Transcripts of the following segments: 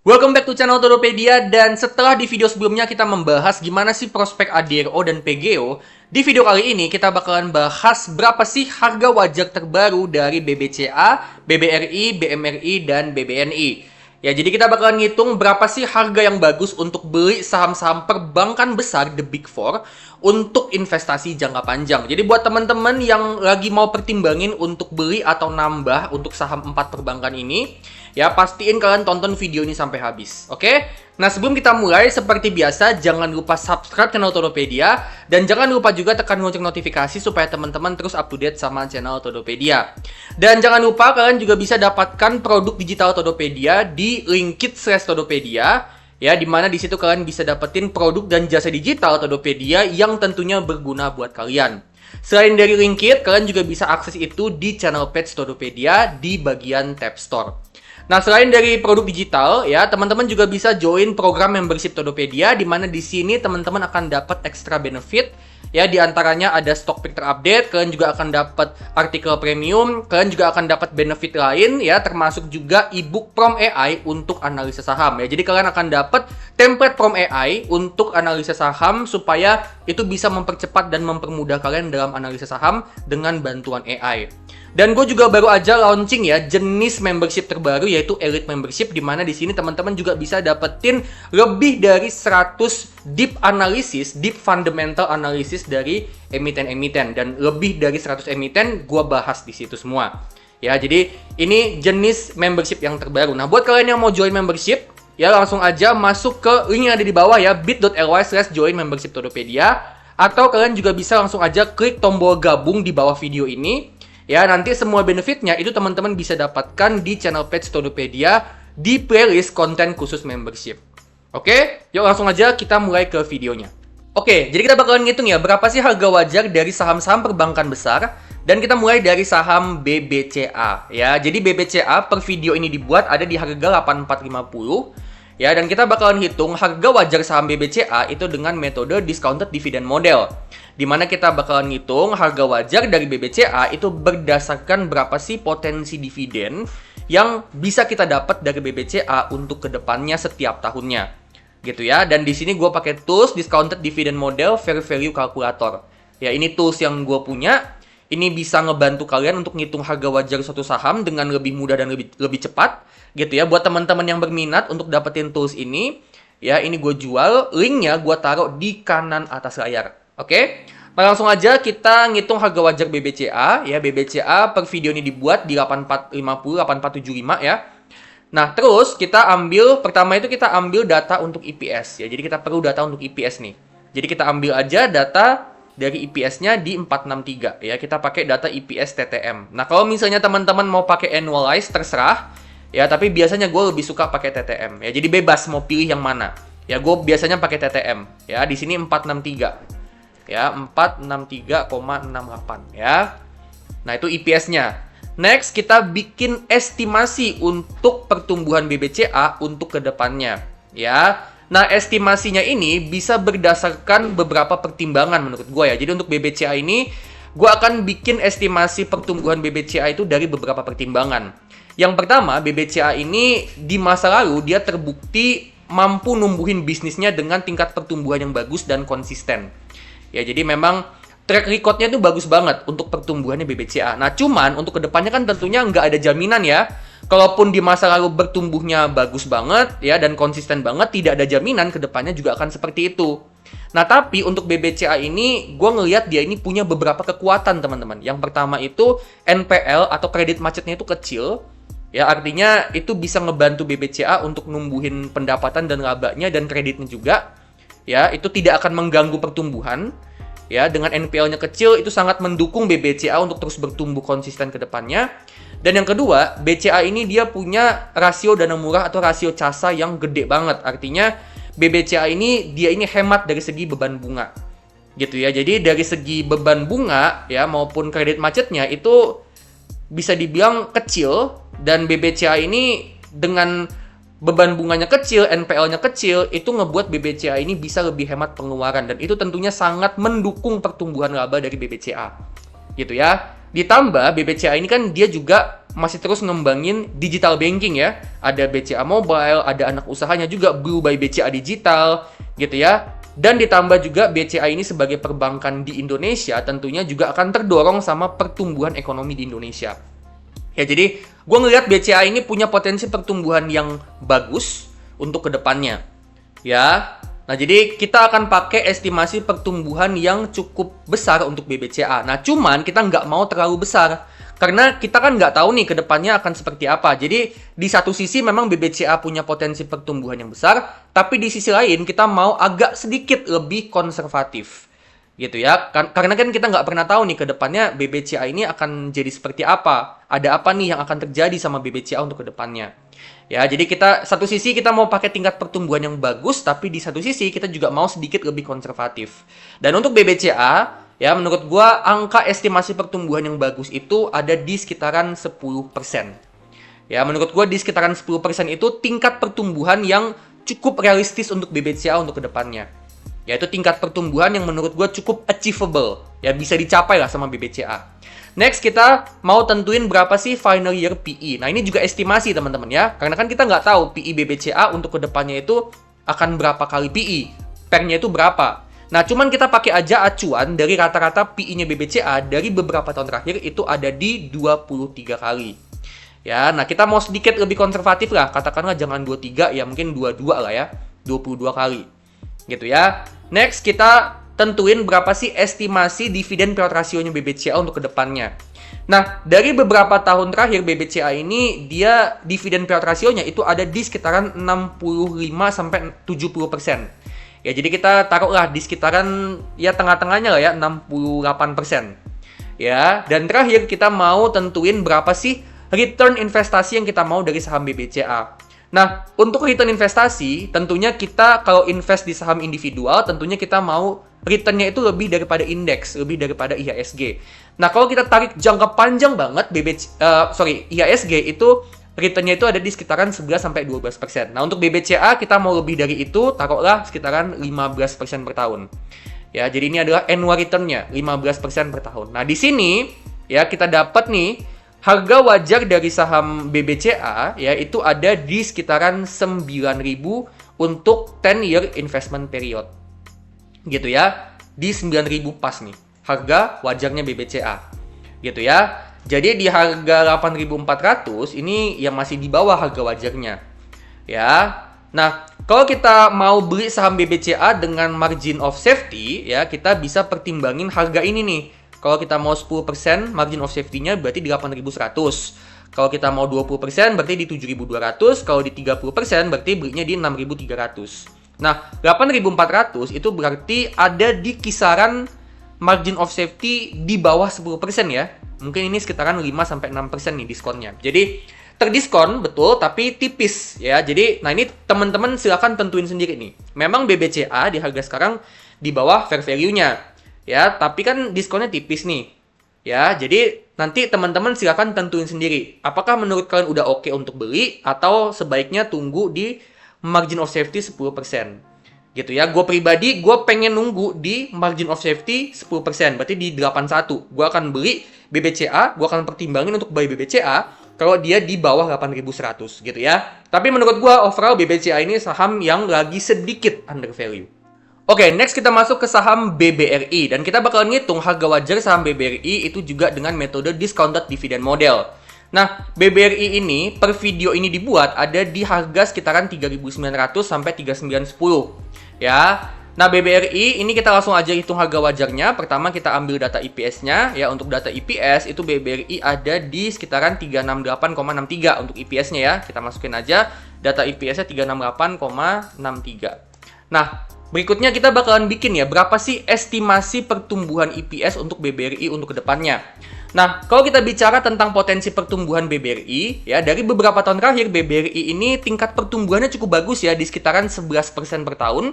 Welcome back to channel Todopedia, dan setelah di video sebelumnya kita membahas gimana sih prospek ADRO dan PGO, di video kali ini kita bakalan bahas berapa sih harga wajar terbaru dari BBCA, BBRI, BMRI, dan BBNI. Ya, jadi kita bakalan ngitung berapa sih harga yang bagus untuk beli saham-saham perbankan besar, the Big Four, untuk investasi jangka panjang. Jadi buat teman-teman yang lagi mau pertimbangin untuk beli atau nambah untuk saham 4 perbankan ini, ya pastiin kalian tonton video ini sampai habis, oke? Nah, sebelum kita mulai, seperti biasa, jangan lupa subscribe channel Todopedia, dan jangan lupa juga tekan lonceng notifikasi supaya teman-teman terus up to date sama channel Todopedia. Dan jangan lupa kalian juga bisa dapatkan produk digital Todopedia di Linkit/Todopedia, ya, dimana di situ kalian bisa dapetin produk dan jasa digital Todopedia yang tentunya berguna buat kalian. Selain dari Linkit, kalian juga bisa akses itu di channel page Todopedia di bagian tab store. Nah, selain dari produk digital, ya, teman-teman juga bisa join program membership Todopedia, di mana di sini teman-teman akan dapat extra benefit, ya, di antaranya ada stock pick terupdate, kalian juga akan dapat artikel premium, kalian juga akan dapat benefit lain, ya, termasuk juga ebook Prom AI untuk analisa saham, ya. Jadi kalian akan dapat template Prom AI untuk analisa saham supaya itu bisa mempercepat dan mempermudah kalian dalam analisa saham dengan bantuan AI. Dan gue juga baru aja launching, ya, jenis membership terbaru yaitu Elite Membership, di mana di sini teman-teman juga bisa dapetin lebih dari 100 deep analysis, deep fundamental analysis dari emiten-emiten, dan lebih dari 100 emiten gue bahas di situ semua. Ya, jadi ini jenis membership yang terbaru. Nah, buat kalian yang mau join membership, ya, langsung aja masuk ke link yang ada di bawah, ya, bit.ly/join membership Todopedia, atau kalian juga bisa langsung aja klik tombol gabung di bawah video ini. Ya, nanti semua benefitnya itu teman-teman bisa dapatkan di channel page Todopedia di playlist konten khusus membership. Oke, yuk langsung aja kita mulai ke videonya. Oke, jadi kita bakalan ngitung, ya, berapa sih harga wajar dari saham-saham perbankan besar. Dan kita mulai dari saham BBCA. Ya, jadi BBCA per video ini dibuat ada di harga 8450. Ya, dan kita bakalan hitung harga wajar saham BBCA itu dengan metode discounted dividend model, di mana kita bakalan ngitung harga wajar dari BBCA itu berdasarkan berapa sih potensi dividen yang bisa kita dapat dari BBCA untuk kedepannya setiap tahunnya, gitu ya. Dan di sini gue pakai tools discounted dividend model fair value calculator. Ya, ini tools yang gue punya. Ini bisa ngebantu kalian untuk ngitung harga wajar suatu saham dengan lebih mudah dan lebih cepat, gitu ya. Buat teman-teman yang berminat untuk dapetin tools ini, ya, ini gue jual, linknya gue taruh di kanan atas layar. Oke? Nah, langsung aja kita ngitung harga wajar BBCA, ya. BBCA per video ini dibuat di 8450, 8475, ya. Nah, terus kita ambil, pertama itu kita ambil data untuk EPS, ya. Jadi kita perlu data untuk EPS nih. Jadi kita ambil aja data dari EPS-nya di 463, ya. Kita pakai data EPS TTM. Nah, kalau misalnya teman-teman mau pakai annualize terserah, ya, tapi biasanya gue lebih suka pakai TTM, ya. Jadi bebas mau pilih yang mana. Ya, gue biasanya pakai TTM, ya. Di sini 463. Ya, 463,68, ya. Nah, itu EPS-nya. Next, kita bikin estimasi untuk pertumbuhan BBCA untuk kedepannya, ya. Nah, estimasinya ini bisa berdasarkan beberapa pertimbangan menurut gue, ya. Jadi untuk BBCA ini, gue akan bikin estimasi pertumbuhan BBCA itu dari beberapa pertimbangan. Yang pertama, BBCA ini di masa lalu dia terbukti mampu numbuhin bisnisnya dengan tingkat pertumbuhan yang bagus dan konsisten. Ya, jadi memang track record-nya itu bagus banget untuk pertumbuhannya BBCA. Nah, cuman untuk kedepannya kan tentunya nggak ada jaminan, ya. Kalaupun di masa lalu bertumbuhnya bagus banget, ya, dan konsisten banget, tidak ada jaminan kedepannya juga akan seperti itu. Nah, tapi untuk BBCA ini, gue ngelihat dia ini punya beberapa kekuatan, teman-teman. Yang pertama itu NPL atau kredit macetnya itu kecil, ya, artinya itu bisa ngebantu BBCA untuk numbuhin pendapatan dan labanya dan kreditnya juga, ya. Itu tidak akan mengganggu pertumbuhan. Ya, dengan NPL-nya kecil itu sangat mendukung BBCA untuk terus bertumbuh konsisten ke depannya. Dan yang kedua, BCA ini dia punya rasio dana murah atau rasio CASA yang gede banget. Artinya BBCA ini dia ini hemat dari segi beban bunga. Gitu ya. Jadi dari segi beban bunga, ya, maupun kredit macetnya itu bisa dibilang kecil, dan BBCA ini dengan beban bunganya kecil, NPL-nya kecil, itu ngebuat BBCA ini bisa lebih hemat pengeluaran, dan itu tentunya sangat mendukung pertumbuhan laba dari BBCA. Gitu ya. Ditambah BBCA ini kan dia juga masih terus ngembangin digital banking ya. Ada BCA Mobile, ada anak usahanya juga Blue by BCA Digital gitu ya. Dan ditambah juga BCA ini sebagai perbankan di Indonesia tentunya juga akan terdorong sama pertumbuhan ekonomi di Indonesia. Ya, jadi gue ngelihat BCA ini punya potensi pertumbuhan yang bagus untuk kedepannya. Ya, nah jadi kita akan pakai estimasi pertumbuhan yang cukup besar untuk BBCA. Nah, cuman kita nggak mau terlalu besar. Karena kita kan nggak tahu nih ke depannya akan seperti apa. Jadi, di satu sisi memang BBCA punya potensi pertumbuhan yang besar, tapi di sisi lain kita mau agak sedikit lebih konservatif. Gitu ya. Karena kan kita nggak pernah tahu nih ke depannya BBCA ini akan jadi seperti apa. Ada apa nih yang akan terjadi sama BBCA untuk ke depannya. Ya, jadi satu sisi kita mau pakai tingkat pertumbuhan yang bagus, tapi di satu sisi kita juga mau sedikit lebih konservatif. Dan untuk BBCA, ya, menurut gua angka estimasi pertumbuhan yang bagus itu ada di sekitaran 10%. Ya, menurut gua di sekitaran 10% itu tingkat pertumbuhan yang cukup realistis untuk BBCA untuk kedepannya. Yaitu tingkat pertumbuhan yang menurut gua cukup achievable. Ya, bisa dicapai lah sama BBCA. Next, kita mau tentuin berapa sih final year PE. Nah, ini juga estimasi teman-teman ya. Karena kan kita nggak tahu PE BBCA untuk kedepannya itu akan berapa kali PE. PER-nya itu berapa. Nah, cuman kita pakai aja acuan dari rata-rata PE-nya BBCA dari beberapa tahun terakhir itu ada di 23 kali. Ya, nah kita mau sedikit lebih konservatif lah. Katakanlah jangan 23, ya mungkin 22 lah ya. 22 kali. Gitu ya. Next, kita tentuin berapa sih estimasi dividen payout ratio-nya BBCA untuk kedepannya. Nah, dari beberapa tahun terakhir BBCA ini, dia dividen payout ratio-nya itu ada di sekitaran 65-70%. Ya, jadi kita taruhlah di sekitaran ya tengah-tengahnya lah ya, 68%. Ya, dan terakhir kita mau tentuin berapa sih return investasi yang kita mau dari saham BBCA. Nah, untuk return investasi, tentunya kita kalau invest di saham individual, tentunya kita mau return-nya itu lebih daripada indeks, lebih daripada IHSG. Nah, kalau kita tarik jangka panjang banget, IHSG itu return-nya itu ada di sekitaran 11-12%. Nah, untuk BBCA kita mau lebih dari itu, taruhlah sekitaran 15% per tahun. Ya, jadi ini adalah annual return-nya, 15% per tahun. Nah, di sini ya kita dapat nih harga wajar dari saham BBCA ya itu ada di sekitaran 9.000 untuk 10 year investment period. Gitu ya. Di 9.000 pas nih harga wajarnya BBCA. Gitu ya. Jadi di harga 8.400 ini yang masih di bawah harga wajarnya. Ya. Nah, kalau kita mau beli saham BBCA dengan margin of safety, ya kita bisa pertimbangin harga ini nih. Kalau kita mau 10% margin of safety-nya berarti di 8.100. Kalau kita mau 20% berarti di 7.200. Kalau di 30% berarti belinya di 6.300. Nah, 8.400 itu berarti ada di kisaran margin of safety di bawah 10% ya. Mungkin ini sekitaran 5-6% nih diskonnya. Jadi terdiskon betul tapi tipis ya. Jadi nah ini teman-teman silakan tentuin sendiri nih. Memang BBCA di harga sekarang di bawah fair value-nya. Ya, tapi kan diskonnya tipis nih. Ya, jadi nanti teman-teman silakan tentuin sendiri. Apakah menurut kalian udah oke untuk beli atau sebaiknya tunggu di margin of safety 10%. Gitu ya. Gue pribadi, gue pengen nunggu di margin of safety 10%. Berarti di 81. Gue akan beli BBCA, gue akan pertimbangin untuk buy BBCA kalau dia di bawah 8.100 gitu ya. Tapi menurut gue overall BBCA ini saham yang lagi sedikit under value. Oke, next kita masuk ke saham BBRI. Dan kita bakal ngitung harga wajar saham BBRI itu juga dengan metode discounted dividend model. Nah, BBRI ini per video ini dibuat ada di harga sekitaran 3.900 sampai 3.910. Ya. Nah, BBRI ini kita langsung aja hitung harga wajarnya. Pertama kita ambil data EPS-nya. Ya, untuk data EPS itu BBRI ada di sekitaran 368,63 untuk EPS-nya ya. Kita masukin aja data EPS-nya 368,63. Nah, berikutnya kita bakalan bikin ya berapa sih estimasi pertumbuhan EPS untuk BBRI untuk kedepannya. Nah, kalau kita bicara tentang potensi pertumbuhan BBRI, ya dari beberapa tahun terakhir BBRI ini tingkat pertumbuhannya cukup bagus ya di sekitaran 11% per tahun.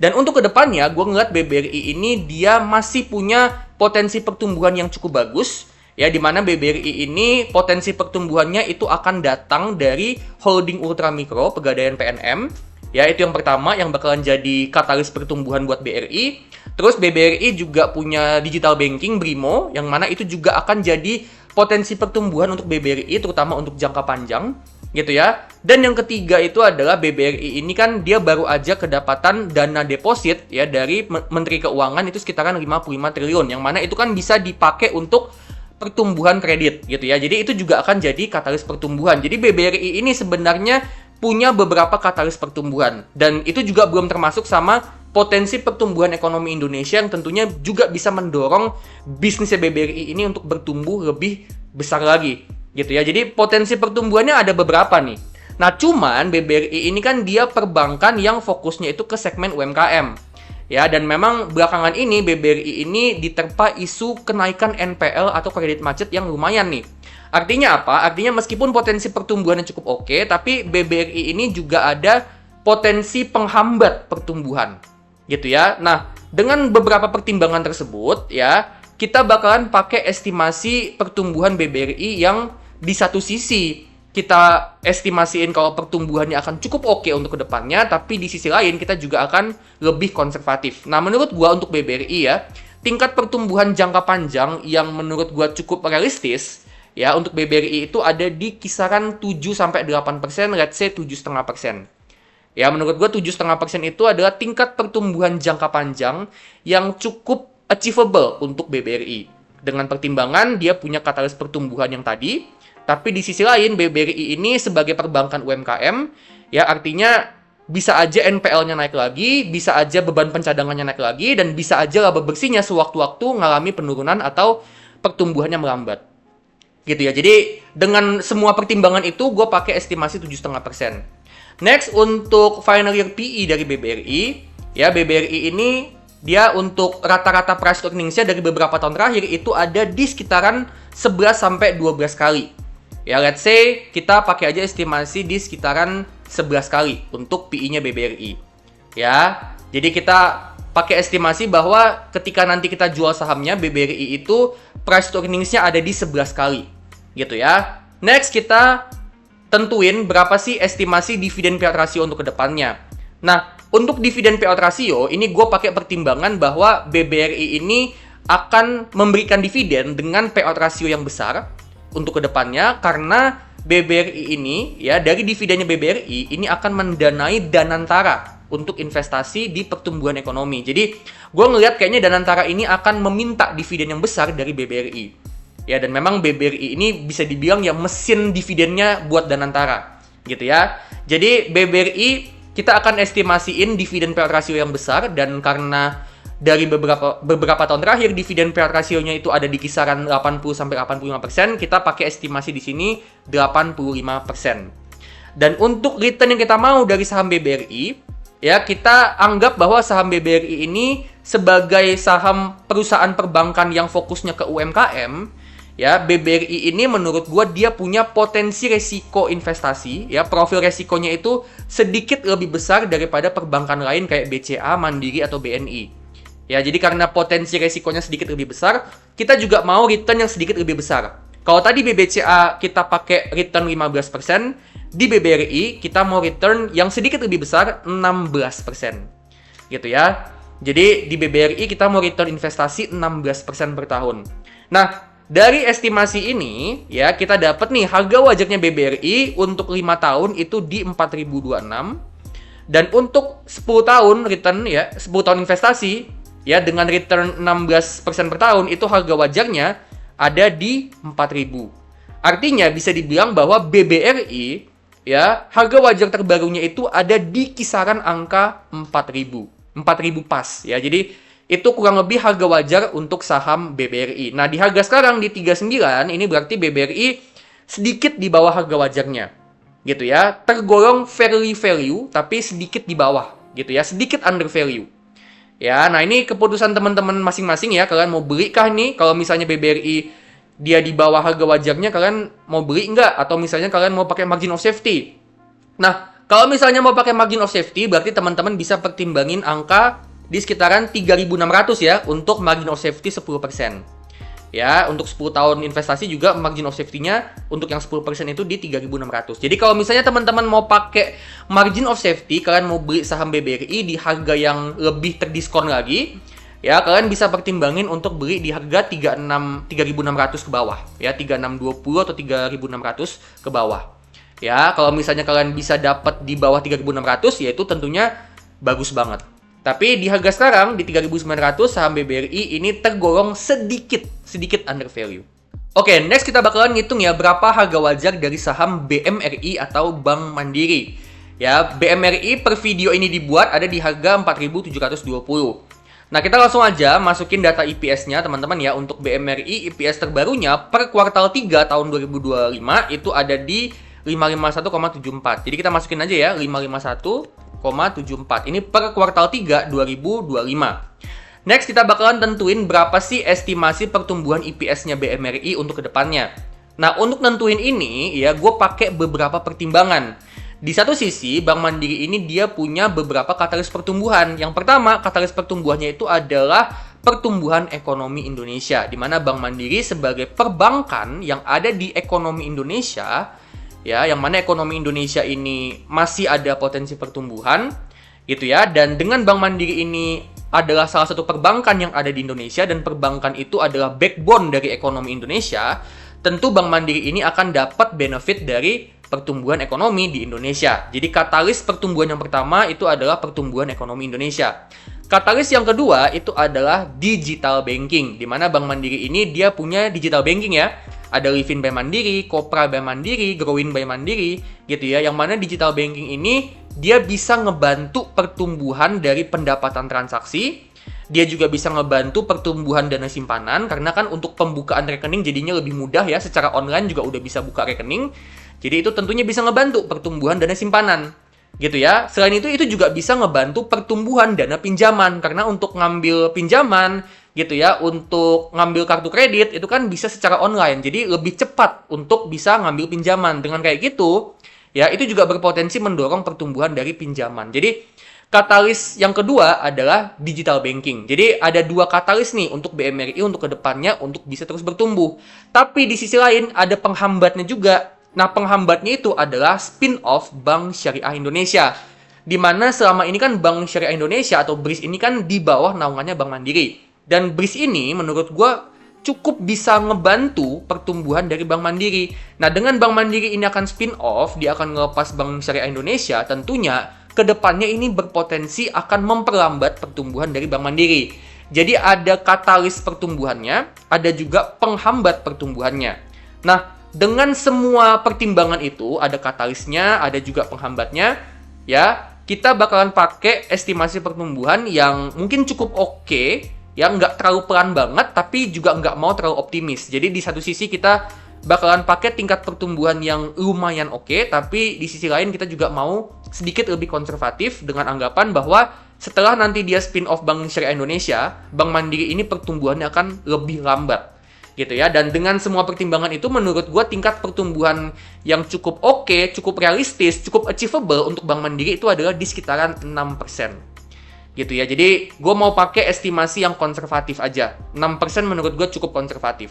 Dan untuk kedepannya, gue ngeliat BBRI ini dia masih punya potensi pertumbuhan yang cukup bagus. Ya, di mana BBRI ini potensi pertumbuhannya itu akan datang dari holding ultramikro Pegadaian PNM. Ya, itu yang pertama yang bakalan jadi katalis pertumbuhan buat BRI. Terus BBRI juga punya digital banking Brimo, yang mana itu juga akan jadi potensi pertumbuhan untuk BBRI terutama untuk jangka panjang gitu ya. Dan yang ketiga itu adalah BBRI ini kan dia baru aja kedapatan dana deposit ya dari Menteri Keuangan itu sekitaran 55 triliun yang mana itu kan bisa dipakai untuk pertumbuhan kredit gitu ya. Jadi itu juga akan jadi katalis pertumbuhan. Jadi BBRI ini sebenarnya punya beberapa katalis pertumbuhan dan itu juga belum termasuk sama potensi pertumbuhan ekonomi Indonesia yang tentunya juga bisa mendorong bisnisnya BBRI ini untuk bertumbuh lebih besar lagi gitu ya. Jadi potensi pertumbuhannya ada beberapa nih. Nah, cuman BBRI ini kan dia perbankan yang fokusnya itu ke segmen UMKM. Ya, dan memang belakangan ini BBRI ini diterpa isu kenaikan NPL atau kredit macet yang lumayan nih. Artinya apa? Artinya meskipun potensi pertumbuhannya cukup oke, tapi BBRI ini juga ada potensi penghambat pertumbuhan. Gitu ya. Nah, dengan beberapa pertimbangan tersebut ya, kita bakalan pakai estimasi pertumbuhan BBRI yang di satu sisi kita estimasiin kalau pertumbuhannya akan cukup oke untuk kedepannya, tapi di sisi lain kita juga akan lebih konservatif. Nah, menurut gua untuk BBRI ya, tingkat pertumbuhan jangka panjang yang menurut gua cukup realistis ya untuk BBRI itu ada di kisaran 7-8%, let's say 7,5%. Ya, menurut gua 7,5% itu adalah tingkat pertumbuhan jangka panjang yang cukup achievable untuk BBRI. Dengan pertimbangan dia punya katalis pertumbuhan yang tadi, tapi di sisi lain BBRI ini sebagai perbankan UMKM, ya artinya bisa aja NPL-nya naik lagi, bisa aja beban pencadangannya naik lagi, dan bisa aja laba bersihnya sewaktu-waktu mengalami penurunan atau pertumbuhannya melambat. Gitu ya, jadi dengan semua pertimbangan itu gue pakai estimasi 7,5%. Next, untuk final year PE dari BBRI, ya BBRI ini dia untuk rata-rata price to earnings-nya dari beberapa tahun terakhir itu ada di sekitaran 11-12 kali. Ya, let's say kita pakai aja estimasi di sekitaran 11 kali untuk PE-nya BBRI. Ya, jadi kita pakai estimasi bahwa ketika nanti kita jual sahamnya, BBRI itu price to earnings-nya ada di 11 kali. Gitu ya. Next, kita tentuin berapa sih estimasi dividen payout ratio untuk kedepannya. Nah, untuk dividen payout ratio, ini gue pakai pertimbangan bahwa BBRI ini akan memberikan dividen dengan payout ratio yang besar untuk kedepannya, karena BBRI ini, ya dari dividennya BBRI, ini akan mendanai Danantara untuk investasi di pertumbuhan ekonomi. Jadi, gue ngelihat kayaknya Danantara ini akan meminta dividen yang besar dari BBRI. Ya, dan memang BBRI ini bisa dibilang ya mesin dividennya buat Danantara. Gitu ya. Jadi, BBRI kita akan estimasiin dividen payout ratio yang besar, dan karena dari beberapa tahun terakhir dividen payout ratio-nya itu ada di kisaran 80-85%, kita pakai estimasi di sini 85%. Dan untuk return yang kita mau dari saham BBRI, ya kita anggap bahwa saham BBRI ini sebagai saham perusahaan perbankan yang fokusnya ke UMKM, ya BBRI ini menurut gua dia punya potensi resiko investasi, ya profil resikonya itu sedikit lebih besar daripada perbankan lain kayak BCA, Mandiri atau BNI. Ya, jadi karena potensi resikonya sedikit lebih besar, kita juga mau return yang sedikit lebih besar. Kalau tadi BBCA kita pakai return 15%, di BBRI kita mau return yang sedikit lebih besar 16%. Gitu ya. Jadi di BBRI kita mau return investasi 16% per tahun. Nah, dari estimasi ini ya kita dapat nih harga wajarnya BBRI untuk 5 tahun itu di 4.026, dan untuk 10 tahun return ya, 10 tahun investasi ya dengan return 16% per tahun itu harga wajarnya ada di 4.000. Artinya bisa dibilang bahwa BBRI ya harga wajar terbarunya itu ada di kisaran angka 4.000. 4.000 pas ya. Jadi itu kurang lebih harga wajar untuk saham BBRI. Nah, di harga sekarang di 39 ini berarti BBRI sedikit di bawah harga wajarnya. Gitu ya. Tergolong fairly value tapi sedikit di bawah gitu ya, sedikit under value. Ya, nah ini keputusan teman-teman masing-masing ya. Kalian mau beli kah nih? Kalau misalnya BBRI dia di bawah harga wajarnya, kalian mau beli nggak? Atau misalnya kalian mau pakai margin of safety? Nah, kalau misalnya mau pakai margin of safety, berarti teman-teman bisa pertimbangin angka di sekitaran 3.600 ya untuk margin of safety 10%. Ya, untuk 10 tahun investasi juga margin of safety-nya untuk yang 10% itu di 3.600. Jadi kalau misalnya teman-teman mau pakai margin of safety, kalian mau beli saham BBRI di harga yang lebih terdiskon lagi, Ya, kalian bisa pertimbangin untuk beli di harga 3.600 ke bawah. Ya, 3.620 atau 3.600 ke bawah. Ya, kalau misalnya kalian bisa dapat di bawah 3.600, ya itu tentunya bagus banget. Tapi di harga sekarang, di 3.900, saham BBRI ini tergolong sedikit under value. Oke, next kita bakalan ngitung ya berapa harga wajar dari saham BMRI atau Bank Mandiri. Ya, BMRI per video ini dibuat ada di harga 4.720. Nah, kita langsung aja masukin data EPS-nya, teman-teman ya. Untuk BMRI, EPS terbarunya per kuartal 3 tahun 2025 itu ada di 551,74. Jadi kita masukin aja ya, 551,74. Ini per kuartal 3 2025. Next, kita bakalan tentuin berapa sih estimasi pertumbuhan EPS-nya BMRI untuk kedepannya. Nah, untuk nentuin ini, ya, gue pakai beberapa pertimbangan. Di satu sisi, Bank Mandiri ini dia punya beberapa katalis pertumbuhan. Yang pertama, katalis pertumbuhannya itu adalah pertumbuhan ekonomi Indonesia, di mana Bank Mandiri sebagai perbankan yang ada di ekonomi Indonesia, ya, yang mana ekonomi Indonesia ini masih ada potensi pertumbuhan, gitu ya. Dan dengan Bank Mandiri ini adalah salah satu perbankan yang ada di Indonesia, dan perbankan itu adalah backbone dari ekonomi Indonesia, tentu Bank Mandiri ini akan dapat benefit dari pertumbuhan ekonomi di Indonesia. Jadi katalis pertumbuhan yang pertama itu adalah pertumbuhan ekonomi Indonesia. Katalis yang kedua itu adalah digital banking, di mana Bank Mandiri ini dia punya digital banking ya. Ada Livin by Mandiri, Kopra by Mandiri, Growin by Mandiri, gitu ya. Yang mana digital banking ini dia bisa ngebantu pertumbuhan dari pendapatan transaksi. Dia juga bisa ngebantu pertumbuhan dana simpanan, karena kan untuk pembukaan rekening jadinya lebih mudah ya, secara online juga udah bisa buka rekening. Jadi itu tentunya bisa ngebantu pertumbuhan dana simpanan, gitu ya. Selain itu juga bisa ngebantu pertumbuhan dana pinjaman, karena untuk ngambil pinjaman, gitu ya, untuk ngambil kartu kredit, itu kan bisa secara online. Jadi lebih cepat untuk bisa ngambil pinjaman. Dengan kayak gitu, ya itu juga berpotensi mendorong pertumbuhan dari pinjaman. Jadi katalis yang kedua adalah digital banking. Jadi ada dua katalis nih untuk BMRI untuk kedepannya untuk bisa terus bertumbuh. Tapi di sisi lain ada penghambatnya juga. Nah, penghambatnya itu adalah spin-off Bank Syariah Indonesia. Di mana selama ini kan Bank Syariah Indonesia atau BRIS ini kan di bawah naungannya Bank Mandiri. Dan BRIS ini menurut gue cukup bisa ngebantu pertumbuhan dari Bank Mandiri. Nah, dengan Bank Mandiri ini akan spin-off, dia akan ngelepas Bank Syariah Indonesia, tentunya kedepannya ini berpotensi akan memperlambat pertumbuhan dari Bank Mandiri. Jadi ada katalis pertumbuhannya, ada juga penghambat pertumbuhannya. Nah, dengan semua pertimbangan itu, ada katalisnya, ada juga penghambatnya, ya, kita bakalan pakai estimasi pertumbuhan yang mungkin cukup oke, ya, nggak terlalu pelan banget, tapi juga nggak mau terlalu optimis. Jadi di satu sisi kita bakalan pakai tingkat pertumbuhan yang lumayan oke, tapi di sisi lain kita juga mau sedikit lebih konservatif dengan anggapan bahwa setelah nanti dia spin-off Bank Syariah Indonesia, Bank Mandiri ini pertumbuhannya akan lebih lambat. Gitu ya, dan dengan semua pertimbangan itu menurut gue tingkat pertumbuhan yang cukup oke, cukup realistis, cukup achievable untuk Bank Mandiri itu adalah di sekitaran 6%. Gitu ya, jadi gue mau pakai estimasi yang konservatif aja. 6% menurut gue cukup konservatif.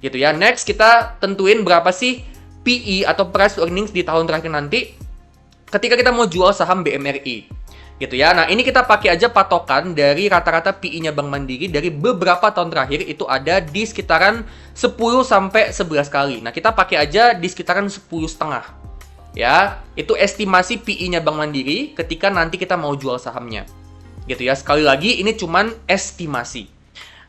Gitu ya, next kita tentuin berapa sih PE atau price to earnings di tahun terakhir nanti ketika kita mau jual saham BMRI. Gitu ya. Nah, ini kita pakai aja patokan dari rata-rata PE-nya Bank Mandiri dari beberapa tahun terakhir itu ada di sekitaran 10 sampai 11 kali. Nah, kita pakai aja di sekitaran 10,5. Ya, itu estimasi PE-nya Bank Mandiri ketika nanti kita mau jual sahamnya. Gitu ya. Sekali lagi ini cuman estimasi.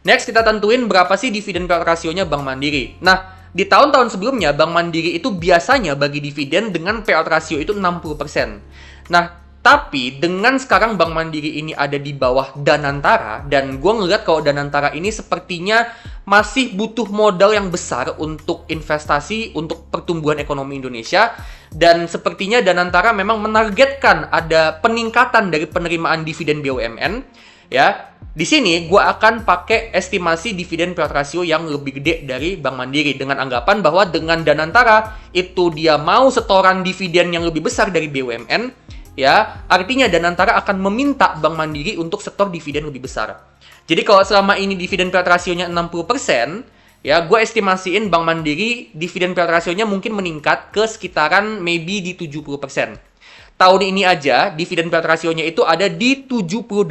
Next kita tentuin berapa sih dividen payout rasionya Bank Mandiri. Nah, di tahun-tahun sebelumnya Bank Mandiri itu biasanya bagi dividen dengan payout rasio itu 60%. Nah, tapi dengan sekarang Bank Mandiri ini ada di bawah Danantara, dan gue ngeliat kalau Danantara ini sepertinya masih butuh modal yang besar untuk investasi untuk pertumbuhan ekonomi Indonesia, dan sepertinya Danantara memang menargetkan ada peningkatan dari penerimaan dividen BUMN. Ya, di sini gue akan pakai estimasi dividen payout ratio yang lebih gede dari Bank Mandiri dengan anggapan bahwa dengan Danantara itu dia mau setoran dividen yang lebih besar dari BUMN. Ya, artinya Danantara akan meminta Bank Mandiri untuk setor dividen lebih besar. Jadi kalau selama ini dividen payout rasionya 60%, ya gue estimasiin Bank Mandiri dividen payout rasionya mungkin meningkat ke sekitaran maybe di 70%. tahun ini aja dividen payout rasionya itu ada di 78%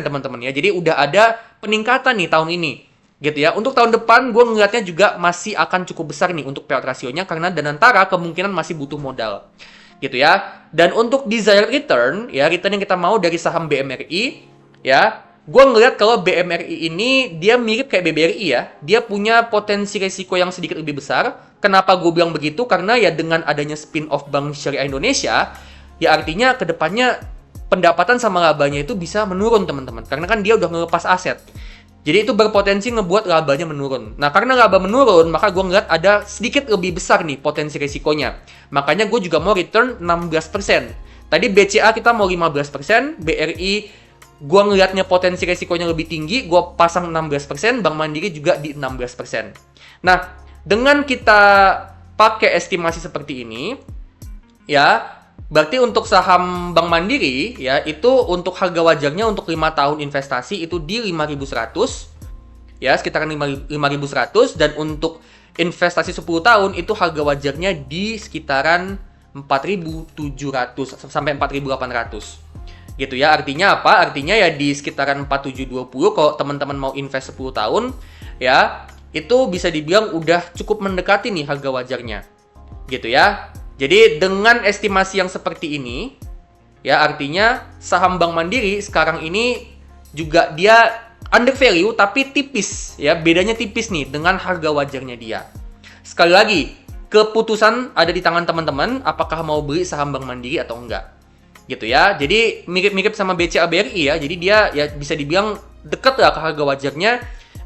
teman-teman ya. Jadi udah ada peningkatan nih tahun ini. Gitu ya. Untuk tahun depan gue ngeliatnya juga masih akan cukup besar nih untuk payout rasionya karena Danantara kemungkinan masih butuh modal. Gitu ya. Dan untuk desired return, ya return yang kita mau dari saham BMRI, ya gue ngeliat kalau BMRI ini dia mirip kayak BBRI ya. Dia punya potensi resiko yang sedikit lebih besar. Kenapa gue bilang begitu? Karena ya dengan adanya spin-off Bank Syariah Indonesia, ya artinya kedepannya pendapatan sama labanya itu bisa menurun teman-teman. Karena kan dia udah ngelepas aset. Jadi itu berpotensi ngebuat labanya menurun. Nah karena laba menurun, maka gue ngeliat ada sedikit lebih besar nih potensi resikonya. Makanya gue juga mau return 16%. Tadi BCA kita mau 15%, BRI gue ngeliatnya potensi resikonya lebih tinggi, gue pasang 16%, Bank Mandiri juga di 16%. Nah, dengan kita pakai estimasi seperti ini, ya, berarti untuk saham Bank Mandiri, ya, itu untuk harga wajarnya untuk 5 tahun investasi itu di 5.100, ya, sekitaran 5.100, dan untuk investasi 10 tahun itu harga wajarnya di sekitaran 4.700 sampai 4.800. Gitu ya, artinya apa? Artinya ya di sekitaran 4720 kalau teman-teman mau invest 10 tahun, ya, itu bisa dibilang udah cukup mendekati nih harga wajarnya. Gitu ya. Jadi dengan estimasi yang seperti ini, ya artinya saham Bank Mandiri sekarang ini juga dia under value tapi tipis, ya bedanya tipis nih dengan harga wajarnya dia. Sekali lagi, keputusan ada di tangan teman-teman apakah mau beli saham Bank Mandiri atau enggak. Gitu ya. Jadi mirip-mirip sama BCA BRI ya. Jadi dia ya bisa dibilang dekat lah ke harga wajarnya.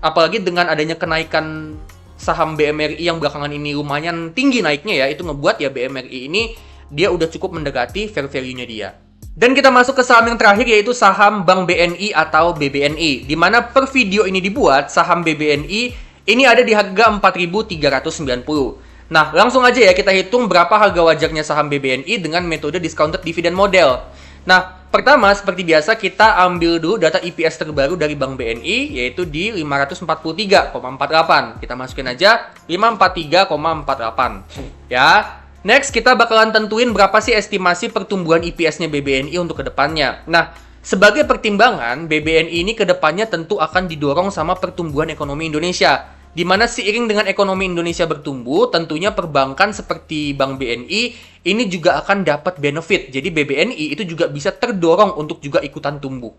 Apalagi dengan adanya kenaikan saham BMRI yang belakangan ini lumayan tinggi naiknya ya, itu ngebuat ya BMRI ini dia udah cukup mendekati fair value-nya dia. Dan kita masuk ke saham yang terakhir yaitu saham Bank BNI atau BBNI, di mana per video ini dibuat saham BBNI ini ada di harga 4.390. Nah, langsung aja ya kita hitung berapa harga wajarnya saham BBNI dengan metode discounted dividend model. Nah, pertama seperti biasa kita ambil dulu data EPS terbaru dari Bank BNI yaitu di 543,48. Kita masukin aja 543,48. Ya. Next kita bakalan tentuin berapa sih estimasi pertumbuhan EPS-nya BBNI untuk kedepannya. Nah, sebagai pertimbangan BBNI ini kedepannya tentu akan didorong sama pertumbuhan ekonomi Indonesia. Di mana seiring dengan ekonomi Indonesia bertumbuh, tentunya perbankan seperti Bank BNI ini juga akan dapat benefit. Jadi BBNI itu juga bisa terdorong untuk juga ikutan tumbuh.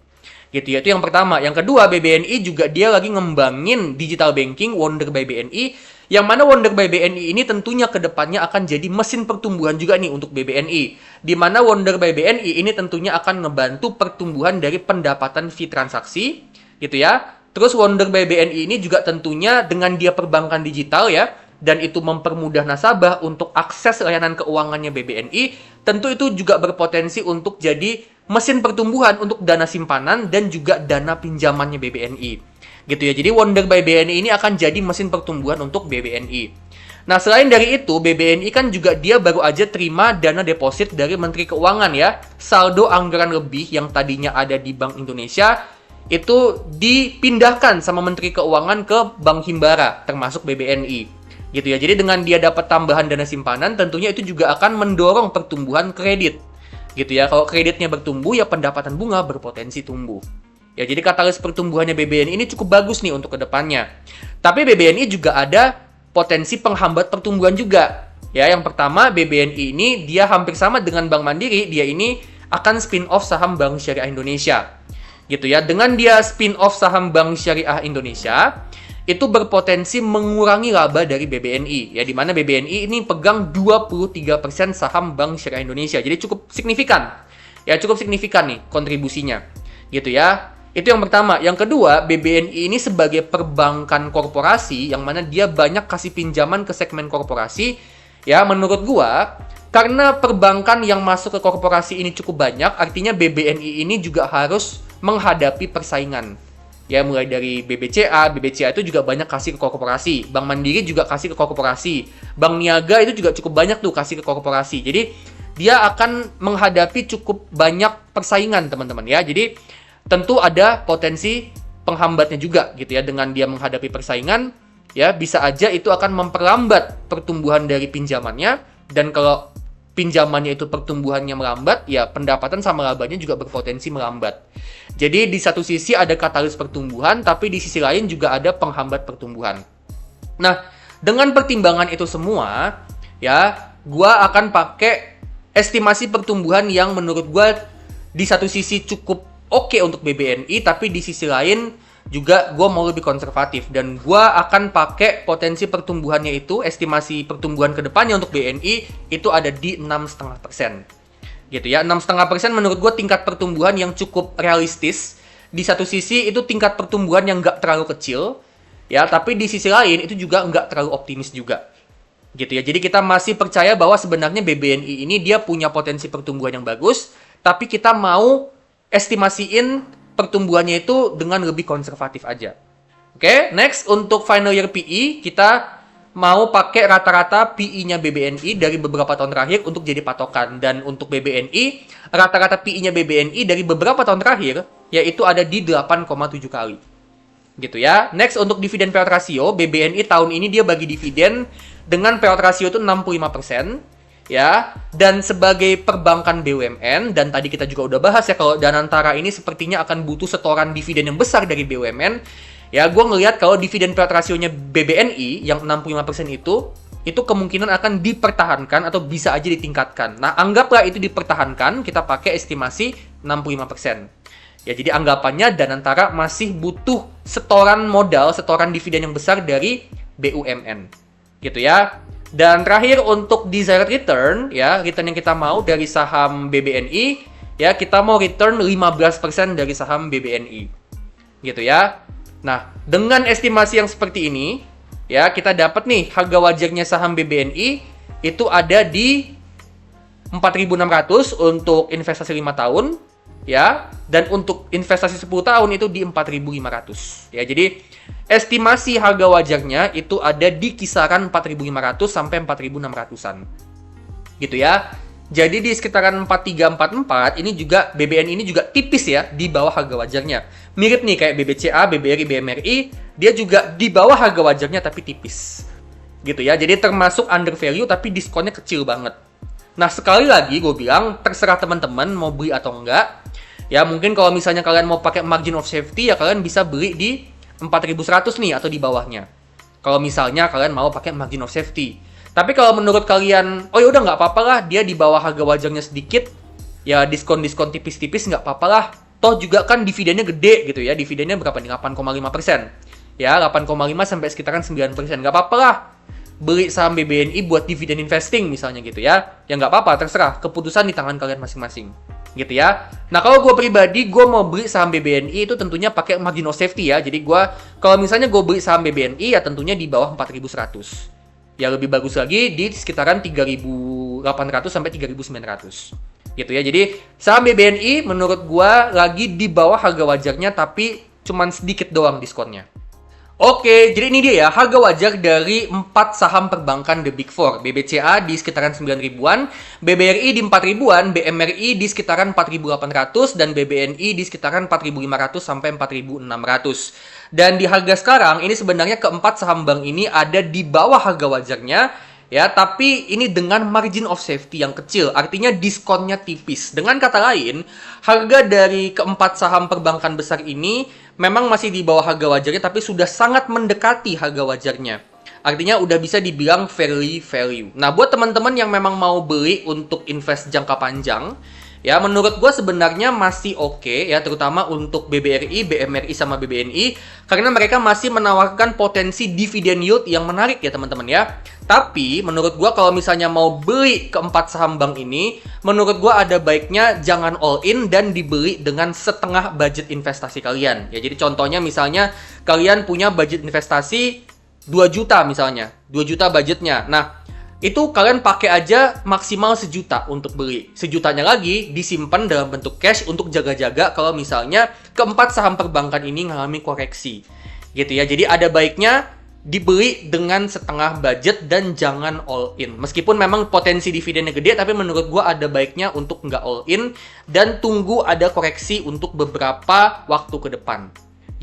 Gitu ya, itu yang pertama. Yang kedua, BBNI juga dia lagi ngembangin digital banking Wonder by BNI, yang mana Wonder by BNI ini tentunya kedepannya akan jadi mesin pertumbuhan juga nih untuk BBNI. Di mana Wonder by BNI ini tentunya akan ngebantu pertumbuhan dari pendapatan fee transaksi, gitu ya. Terus Wonder by BNI ini juga tentunya dengan dia perbankan digital ya, dan itu mempermudah nasabah untuk akses layanan keuangannya BBNI, tentu itu juga berpotensi untuk jadi mesin pertumbuhan untuk dana simpanan dan juga dana pinjamannya BBNI. Gitu ya, jadi Wonder by BNI ini akan jadi mesin pertumbuhan untuk BBNI. Nah, selain dari itu, BBNI kan juga dia baru aja terima dana deposit dari Menteri Keuangan ya, saldo anggaran lebih yang tadinya ada di Bank Indonesia, itu dipindahkan sama Menteri Keuangan ke Bank Himbara, termasuk BBNI. Gitu ya. Jadi dengan dia dapat tambahan dana simpanan, tentunya itu juga akan mendorong pertumbuhan kredit. Gitu ya. Kalau kreditnya bertumbuh, ya pendapatan bunga berpotensi tumbuh. Ya, jadi katalis pertumbuhannya BBNI ini cukup bagus nih untuk kedepannya. Tapi BBNI juga ada potensi penghambat pertumbuhan juga. Ya, yang pertama BBNI ini dia hampir sama dengan Bank Mandiri, dia ini akan spin-off saham Bank Syariah Indonesia. Gitu ya, dengan dia spin-off saham Bank Syariah Indonesia, itu berpotensi mengurangi laba dari BBNI. Ya, di mana BBNI ini pegang 23% saham Bank Syariah Indonesia. Jadi cukup signifikan. Ya, cukup signifikan nih kontribusinya. Gitu ya. Itu yang pertama. Yang kedua, BBNI ini sebagai perbankan korporasi, yang mana dia banyak kasih pinjaman ke segmen korporasi. Ya, menurut gua, karena perbankan yang masuk ke korporasi ini cukup banyak, artinya BBNI ini juga harus menghadapi persaingan. Ya, mulai dari BBCA itu juga banyak kasih ke korporasi. Bank Mandiri juga kasih ke korporasi. Bank Niaga itu juga cukup banyak tuh kasih ke korporasi. Jadi, dia akan menghadapi cukup banyak persaingan, teman-teman ya. Jadi, tentu ada potensi penghambatnya juga gitu ya. Dengan dia menghadapi persaingan, ya bisa aja itu akan memperlambat pertumbuhan dari pinjamannya. Dan kalau pinjamannya itu pertumbuhannya melambat, ya pendapatan sama labanya juga berpotensi melambat. Jadi di satu sisi ada katalis pertumbuhan, tapi di sisi lain juga ada penghambat pertumbuhan. Nah, dengan pertimbangan itu semua, ya, gua akan pakai estimasi pertumbuhan yang menurut gua di satu sisi cukup oke untuk BBNI, tapi di sisi lain juga gue mau lebih konservatif, dan gue akan pakai potensi pertumbuhannya itu, estimasi pertumbuhan kedepannya untuk BNI itu ada di 6,5%. Gitu ya, 6,5% menurut gue tingkat pertumbuhan yang cukup realistis. Di satu sisi itu tingkat pertumbuhan yang nggak terlalu kecil, ya, tapi di sisi lain itu juga nggak terlalu optimis juga. Gitu ya, jadi kita masih percaya bahwa sebenarnya BBNI ini dia punya potensi pertumbuhan yang bagus, tapi kita mau estimasiin pertumbuhannya itu dengan lebih konservatif aja. Oke, next untuk final year PE kita mau pakai rata-rata PE-nya BBNI dari beberapa tahun terakhir untuk jadi patokan, dan untuk BBNI rata-rata PE-nya BBNI dari beberapa tahun terakhir yaitu ada di 8,7 kali. Gitu ya. Next untuk dividen payout ratio, BBNI tahun ini dia bagi dividen dengan payout ratio itu 65%. Ya, dan sebagai perbankan BUMN, dan tadi kita juga udah bahas ya kalau Danantara ini sepertinya akan butuh setoran dividen yang besar dari BUMN. Ya, gue ngelihat kalau dividen payout rasionya BBNI yang 65% itu kemungkinan akan dipertahankan atau bisa aja ditingkatkan. Nah, anggaplah itu dipertahankan, kita pakai estimasi 65%. Ya, jadi anggapannya Danantara masih butuh setoran modal, setoran dividen yang besar dari BUMN. Gitu ya. Dan terakhir untuk desired return, ya, return yang kita mau dari saham BBNI, ya, kita mau return 15% dari saham BBNI. Gitu ya. Nah, dengan estimasi yang seperti ini, ya, kita dapat nih harga wajarnya saham BBNI itu ada di 4.600 untuk investasi 5 tahun, ya, dan untuk investasi 10 tahun itu di 4.500. Ya, jadi estimasi harga wajarnya itu ada di kisaran 4.500 sampai 4.600-an. Gitu ya. Jadi di sekitaran 4344 ini juga BBN ini juga tipis ya di bawah harga wajarnya. Mirip nih kayak BBCA, BBRI, BMRI, dia juga di bawah harga wajarnya tapi tipis. Gitu ya. Jadi termasuk under value tapi diskonnya kecil banget. Nah, sekali lagi gue bilang terserah teman-teman mau beli atau enggak. Ya, mungkin kalau misalnya kalian mau pakai margin of safety ya kalian bisa beli di 4.100 nih atau di bawahnya. Kalau misalnya kalian mau pakai margin of safety. Tapi kalau menurut kalian, oh ya udah nggak apa-apa lah, dia di bawah harga wajarnya sedikit, ya diskon-diskon tipis-tipis nggak apa-apa lah. Toh juga kan dividennya gede gitu ya, dividennya berapa nih? 8,5%. Ya, 8,5 sampai sekitaran 9%. Nggak apa-apa lah beli saham BBNI buat dividen investing misalnya gitu ya. Ya nggak apa-apa, terserah. Keputusan di tangan kalian masing-masing. Gitu ya. Nah, kalau gue pribadi, gue mau beli saham BBNI itu tentunya pakai margin of safety ya. Jadi kalau misalnya gue beli saham BBNI ya tentunya di bawah 4.100. Ya lebih bagus lagi di sekitaran 3.800 sampai 3.900. Gitu ya. Jadi saham BBNI menurut gue lagi di bawah harga wajarnya tapi cuman sedikit doang diskonnya. Oke, jadi ini dia ya harga wajar dari 4 saham perbankan The Big Four. BBCA di sekitaran 9 ribuan, BBRI di 4 ribuan, BMRI di sekitaran 4.800, dan BBNI di sekitaran 4.500 sampai 4.600. Dan di harga sekarang, ini sebenarnya keempat saham bank ini ada di bawah harga wajarnya, ya, tapi ini dengan margin of safety yang kecil, artinya diskonnya tipis. Dengan kata lain, harga dari keempat saham perbankan besar ini memang masih di bawah harga wajarnya, tapi sudah sangat mendekati harga wajarnya. Artinya udah bisa dibilang fairly value. Nah, buat teman-teman yang memang mau beli untuk invest jangka panjang, ya menurut gue sebenarnya masih oke ya, terutama untuk BBRI, BMRI, sama BBNI, karena mereka masih menawarkan potensi dividen yield yang menarik ya teman-teman ya. Tapi menurut gue kalau misalnya mau beli keempat saham bank ini, menurut gue ada baiknya jangan all in dan dibeli dengan setengah budget investasi kalian. Ya, jadi contohnya misalnya kalian punya budget investasi 2 juta misalnya, 2 juta budgetnya. Nah, itu kalian pakai aja maksimal 1 juta untuk beli. 1 jutanya lagi disimpan dalam bentuk cash untuk jaga-jaga kalau misalnya keempat saham perbankan ini mengalami koreksi. Gitu ya. Jadi ada baiknya dibeli dengan setengah budget dan jangan all in. Meskipun memang potensi dividennya gede, tapi menurut gua ada baiknya untuk nggak all in dan tunggu ada koreksi untuk beberapa waktu ke depan.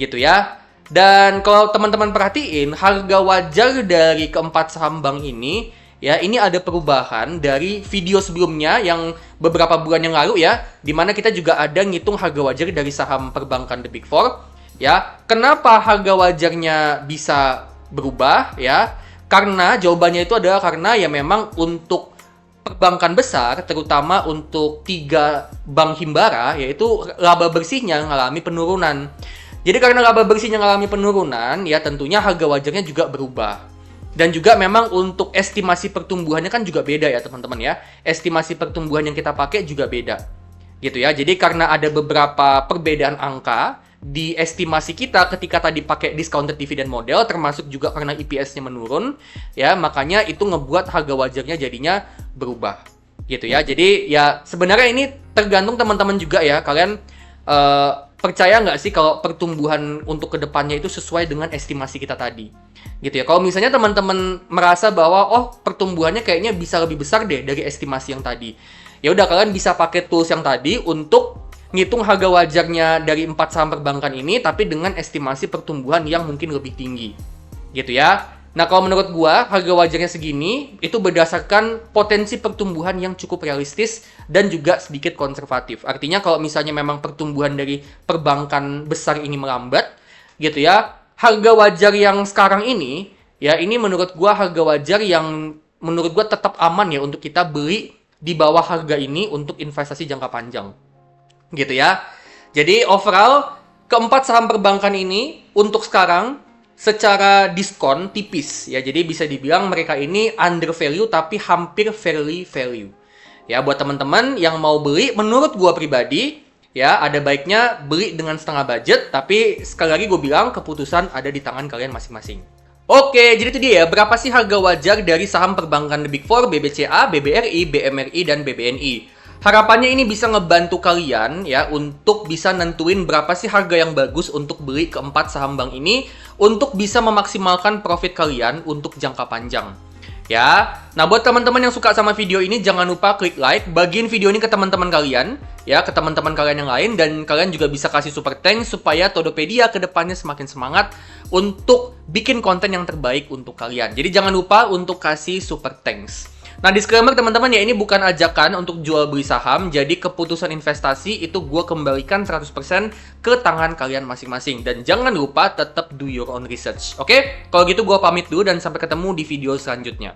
Gitu ya. Dan kalau teman-teman perhatiin, harga wajar dari keempat saham bank ini Ya, ini ada perubahan dari video sebelumnya yang beberapa bulan yang lalu ya, dimana kita juga ada ngitung harga wajar dari saham perbankan The Big Four. Ya, kenapa harga wajarnya bisa berubah ya? Karena jawabannya itu adalah karena ya memang untuk perbankan besar, terutama untuk 3 bank himbara, yaitu laba bersihnya mengalami penurunan. Jadi karena laba bersihnya mengalami penurunan, ya tentunya harga wajarnya juga berubah. Dan juga memang untuk estimasi pertumbuhannya kan juga beda ya teman-teman ya. Estimasi pertumbuhan yang kita pakai juga beda. Gitu ya. Jadi karena ada beberapa perbedaan angka di estimasi kita ketika tadi pakai discounted dividend model, termasuk juga karena EPS-nya menurun, ya makanya itu ngebuat harga wajarnya jadinya berubah. Gitu ya. Jadi ya sebenarnya ini tergantung teman-teman juga ya. Kalian percaya nggak sih kalau pertumbuhan untuk kedepannya itu sesuai dengan estimasi kita tadi? Gitu ya. Kalau misalnya teman-teman merasa bahwa oh pertumbuhannya kayaknya bisa lebih besar deh dari estimasi yang tadi, ya udah kalian bisa pakai tools yang tadi untuk ngitung harga wajarnya dari 4 saham perbankan ini tapi dengan estimasi pertumbuhan yang mungkin lebih tinggi. Gitu ya. Nah, kalau menurut gua harga wajarnya segini itu berdasarkan potensi pertumbuhan yang cukup realistis dan juga sedikit konservatif. Artinya kalau misalnya memang pertumbuhan dari perbankan besar ini melambat, gitu ya, harga wajar yang sekarang ini, ya ini menurut gua harga wajar yang menurut gua tetap aman ya untuk kita beli di bawah harga ini untuk investasi jangka panjang. Gitu ya. Jadi overall, keempat saham perbankan ini untuk sekarang secara diskon tipis ya. Jadi bisa dibilang mereka ini under value tapi hampir fairly value. Ya, buat teman-teman yang mau beli menurut gua pribadi ya ada baiknya beli dengan setengah budget, tapi sekali lagi gue bilang keputusan ada di tangan kalian masing-masing. Oke, jadi itu dia ya, berapa sih harga wajar dari saham perbankan The Big Four, BBCA, BBRI, BMRI, dan BBNI. Harapannya ini bisa ngebantu kalian ya untuk bisa nentuin berapa sih harga yang bagus untuk beli keempat saham bank ini untuk bisa memaksimalkan profit kalian untuk jangka panjang. Ya, nah buat teman-teman yang suka sama video ini jangan lupa klik like, bagiin video ini ke teman-teman kalian, ya ke teman-teman kalian yang lain, dan kalian juga bisa kasih super thanks supaya Todopedia kedepannya semakin semangat untuk bikin konten yang terbaik untuk kalian. Jadi jangan lupa untuk kasih super thanks. Nah, disclaimer teman-teman ya, ini bukan ajakan untuk jual beli saham, jadi keputusan investasi itu gue kembalikan 100% ke tangan kalian masing-masing. Dan jangan lupa tetap do your own research, oke? Kalau gitu gue pamit dulu dan sampai ketemu di video selanjutnya.